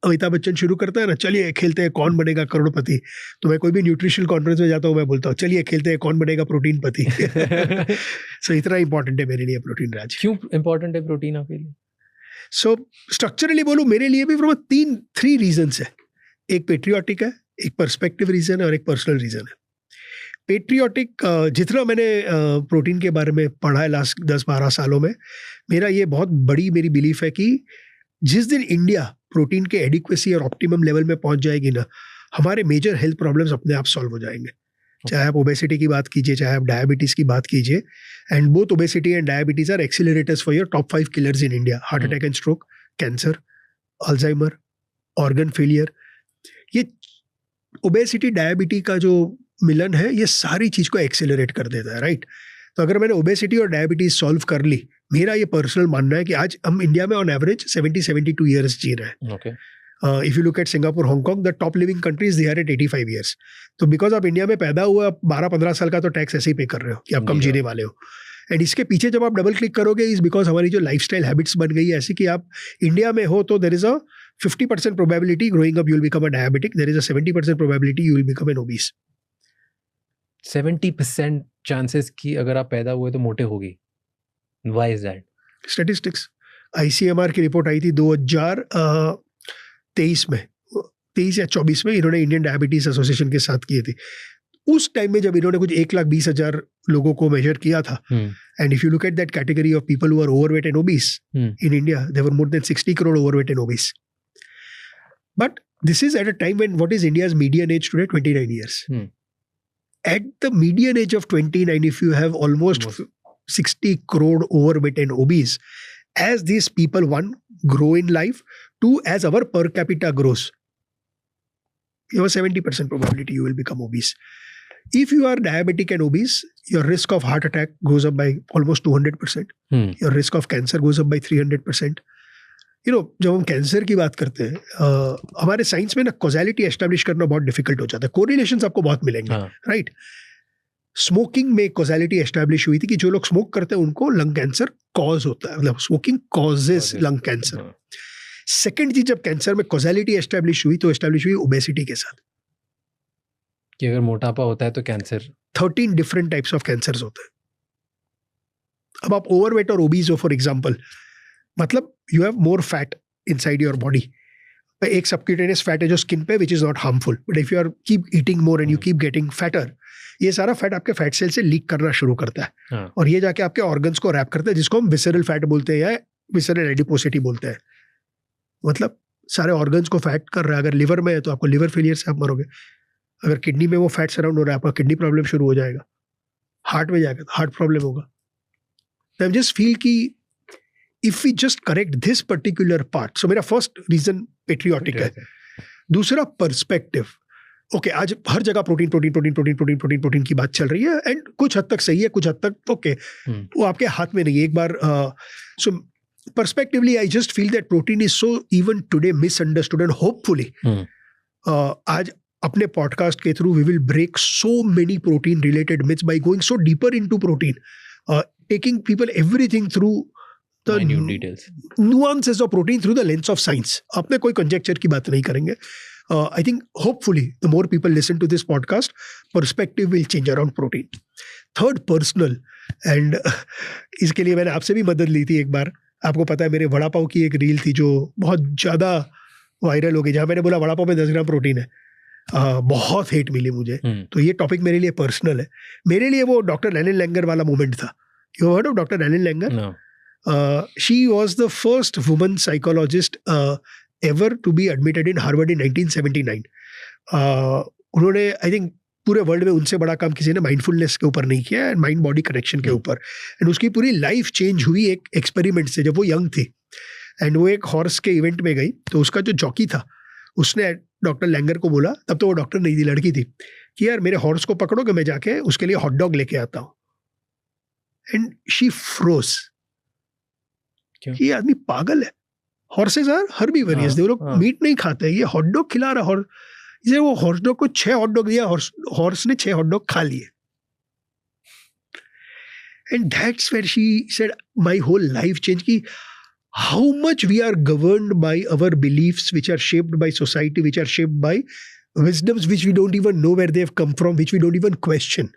अमिताभ बच्चन शुरू करता है ना, चलिए खेलते हैं कौन बनेगा करोड़पति, तो मैं कोई भी न्यूट्रिशनल कॉन्फ्रेंस में जाता हूँ, मैं बोलता हूँ चलिए खेलते हैं कौन बनेगा प्रोटीन पति। सो इतना इंपॉर्टेंट है मेरे लिए प्रोटीन राज। क्यों इंपॉर्टेंट है प्रोटीन आपके लिए? सो स्ट्रक्चरली बोलूँ मेरे लिए भी फ्रॉम 3 रीजन्स है। एक पेट्रियाटिक है, एक पर्सपेक्टिव रीजन है और एक पर्सनल रीजन है। पेट्रियाटिक, जितना मैंने प्रोटीन के बारे में पढ़ा है लास्ट 10-12 सालों में, मेरा ये बहुत बड़ी मेरी बिलीफ है कि जिस दिन इंडिया प्रोटीन के एडिक्वेसी और ऑप्टिमम लेवल में पहुंच जाएगी ना, हमारे मेजर हेल्थ प्रॉब्लम्स अपने आप सॉल्व हो जाएंगे। चाहे आप ओबेसिटी की बात कीजिए, चाहे आप डायबिटीज़ की बात कीजिए, and both obesity and diabetes are accelerators for your top 5 killers in India. Heart attack and stroke, cancer, Alzheimer, organ failure, ये ओबेसिटी डायबिटी का जो मिलन है ये सारी चीज़ को एक्सेलरेट कर देता है, राइट। तो अगर मैंने ओबेसिटी और डायबिटीज सॉल्व कर ली, मेरा ये पर्सनल मानना है कि आज हम इंडिया में ऑन एवरेज 70-72 ईयर्स जी रहे हैं। Okay, if you look at Singapore, Hong Kong, the top living countries they are at 85 years. तो बिकॉज आप इंडिया में पैदा हुआ, 12-15 साल का तो टैक्स ऐसे ही पे कर रहे हो कि आप कम जीने वाले हो। एंड इसके पीछे जब आप डबल क्लिक करोगे, इज बिकॉज हमारी जो लाइफस्टाइल हैबिट्स बन गई है ऐसी कि आप इंडिया में हो तो there is a 50% probability growing up you will become a diabetic, there is a 70% probability you will become an obese. 70% chances कि अगर आप पैदा हुए तो मोटे होगी। Why is that? Statistics, ICMR की रिपोर्ट आई थी 2023 में, 23 या 24 में, इन्होंने इंडियन डायबिटीज एसोसिएशन के साथ किए थे। उस टाइम में जब इन्होंने कुछ 1,20,000 लोगों को मेजर किया था, and if you look at that category of people who are overweight and obese in India, there were more than 60 crore overweight and obese. But this is at a time when what is India's median age today? 29 years. At the median age of 29, if you have almost 60 crore overweight and obese, as these people, one, grow in life, two, as our per capita grows, you have a 70% probability you will become obese. If you are diabetic and obese, your risk of heart attack goes up by almost 200%. Your risk of cancer goes up by 300%. जब हम cancer की बात करते हैं, हमारे science में ना causality establish करना बहुत डिफिकल्ट हो जाता है। कोरिलेशंस आपको बहुत मिलेंगे, राइट। स्मोकिंग में कॉजेलिटी एस्टेब्लिश हुई थी कि जो लोग स्मोक करते हैं उनको लंग कैंसर कॉज होता है, मतलब smoking causes lung cancer. Second चीज, जब कैंसर में कॉजेलिटी एस्टेब्लिश हुई तो एस्टेब्लिश हुई ओबेसिटी के साथ, कि अगर मोटापा होता है तो cancer. 13 different types of cancer होते हैं। अब आप ओवरवेट और ओबीज हो फॉर एग्जाम्पल, मतलब you have more fat inside your body. एक सबक्यूटेनियस फैट है जो स्किन पे, which is not harmful, but if you are keep eating more and you keep getting fatter, ये सारा फैट आपके फैट सेल से leak करना शुरू करता है, और ये जाके आपके ऑर्गन्स को रैप करता है, जिसको हम विसरल फैट बोलते हैं या विसरल एडिपोसिटी बोलते हैं। मतलब सारे ऑर्गन्स को फैट कर रहा है। अगर लिवर में है तो आपको लिवर फेलियर से आप मरोगे, अगर किडनी में वो फैट सराउंड हो रहा है आपका किडनी प्रॉब्लम शुरू हो जाएगा, हार्ट में जाएगा तो हार्ट प्रॉब्लम होगा। आई जस्ट फील कि if we just correct this particular part, so मेरा फर्स्ट रीजन पेट्रियाटिक है। दूसरा पर्सपेक्टिव, ओके, आज हर जगह protein protein protein protein protein protein protein की बात चल रही है, एंड कुछ हद तक सही है, कुछ हद तक ओके, वो आपके हाथ में नहीं है। एक बार so perspectively I just feel that protein is so even today misunderstood, and hopefully आज अपने पॉडकास्ट के through we will break so many protein related myths by going so deeper into protein, taking people everything through the nuances of protein through the lens of science. अपने कोई conjecture की बात नहीं करेंगे. I think hopefully the more people listen to this podcast, perspective will change around protein. Third, personal, and इसके लिए मैंने आपसे भी मदद ली थी एक बार। आपको पता है मेरे वड़ा पाव की एक रील थी जो बहुत ज़्यादा वायरल हो गई, जहाँ मैंने बोला वड़ा पाव में 10 ग्राम प्रोटीन है। बहुत हेट मिली मुझे। तो ये टॉपिक मेरे लिए पर्सनल है। मेरे लिए वो डॉक्टर एलन लैंगर वाला मोमेंट था। You heard of doctor Ellen Langer? She was the first woman psychologist ever to be admitted in Harvard in 1979. उन्होंने आई थिंक पूरे वर्ल्ड में उनसे बड़ा काम किसी ने माइंडफुलनेस के ऊपर नहीं किया, एंड माइंड बॉडी कनेक्शन के ऊपर। एंड उसकी पूरी लाइफ चेंज हुई एक एक्सपेरिमेंट से, जब वो यंग थी एंड वो एक हॉर्स के इवेंट में गई, तो उसका जो जॉकी था उसने डॉक्टर लैंगर को बोला, तब तो वो डॉक्टर नहीं थी, लड़की थी, कि यार मेरे हॉर्स को पकड़ो कि मैं जाके उसके लिए हॉट डॉग लेके आता हूँ। And she froze. ये आदमी पागल है। हॉर्सेस आर हर्बीवोरस, वो लोग मीट नहीं खाते, ये हॉट डॉग खिला रहा है। इसे वो हॉर्स डॉग को 6 हॉट डॉग दिया, हॉर्स ने 6 हॉट डॉग खा लिए। And that's where she said my whole life change, की how much we are governed by our beliefs, which are shaped by society, which are shaped by wisdoms which we don't even know where they've come from, which we don't even question.